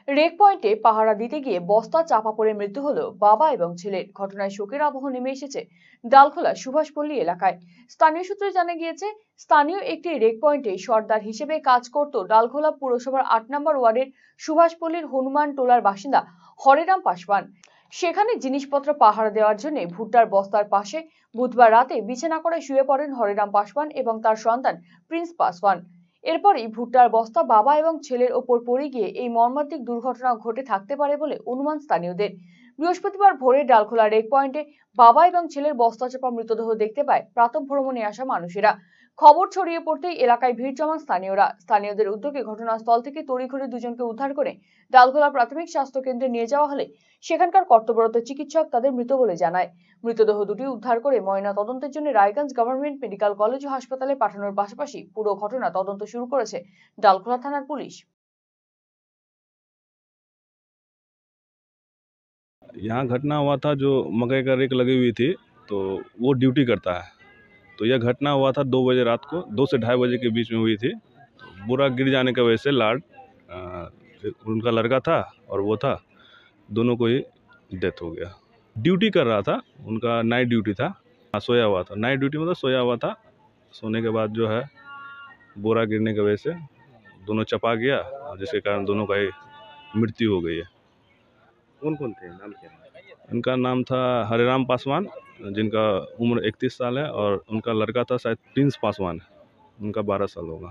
Rake পয়েন্টে পাহারা দিতে গিয়ে বস্তা চাপা পড়ে মৃত্যু হলো বাবা এবং ছেলের। ঘটনায় শোকের আবহ নেমে এসেছে ডালখোলা সুভাষপল্লী এলাকায়। স্থানীয় সূত্রে জানা গিয়েছে, স্থানীয় একটি রেক পয়েন্টে সর্দার হিসেবে কাজ করত ডালখোলা পুরসভার ৮ নম্বর ওয়ার্ডের সুভাষপল্লীর হনুমান টোলার বাসিন্দা হরেরাম পাসওয়ান। সেখানে জিনিসপত্র পাহারা দেওয়ার জন্য ভুট্টার বস্তার পাশে বুধবার রাতে বিছানা করে শুয়ে পড়েন হরেরাম পাসওয়ান এবং তার সন্তান প্রিন্স পাসওয়ান। এরপরই ভুট্টার বস্তা বাবা এবং ছেলের ওপর পড়ে গিয়ে এই মর্মান্তিক দুর্ঘটনা ঘটে থাকতে পারে বলে অনুমান স্থানীয়দের। বৃহস্পতিবার ভোরে ডালখোলা রেক পয়েন্টে বাবা এবং ছেলের বস্তাচাপা মৃতদেহ দেখতে পায় প্রাতঃভ্রমণে আসা মানুষেরা। খবর ছড়িয়ে পড়তেই এলাকায় ভিড় জমান স্থানীয়দের উদ্যোগে ঘটনাস্থল থেকে তড়িঘড়ি দুজনকে উদ্ধার করে ডালখোলা প্রাথমিক স্বাস্থ্য কেন্দ্রে নিয়ে যাওয়া হলে সেখানকার কর্তব্যরত চিকিৎসক তাদের মৃত বলে জানায়। মৃতদেহ দুটি উদ্ধার করে ময়না তদন্তের জন্য রায়গঞ্জ গভর্নমেন্ট মেডিকেল কলেজ ও হাসপাতালে পাঠানোর পাশাপাশি পুরো ঘটনা তদন্ত শুরু করেছে ডালখোলা থানার পুলিশ। यहाँ घटना हुआ था, जो मकई का रेक लगी हुई थी तो वो ड्यूटी करता है। तो यह घटना हुआ था 2 बजे रात को, 2 से ढाई बजे के बीच में हुई थी। तो बुरा गिर जाने की वजह से उनका लड़का था और वो था, दोनों को ही डेथ हो गया। ड्यूटी कर रहा था, उनका नाइट ड्यूटी था। सोया हुआ था, नाइट ड्यूटी मतलब सोया हुआ था। सोने के बाद जो है बोरा गिरने की वजह से दोनों चपा गया, जिसके कारण दोनों का ही मृत्यु हो गई है। कौन कौन थे, नाम क्या है? इनका नाम था हरेराम पासवान, जिनका उम्र 31 साल है, और उनका लड़का था शायद प्रिंस पासवान, उनका 12 साल होगा।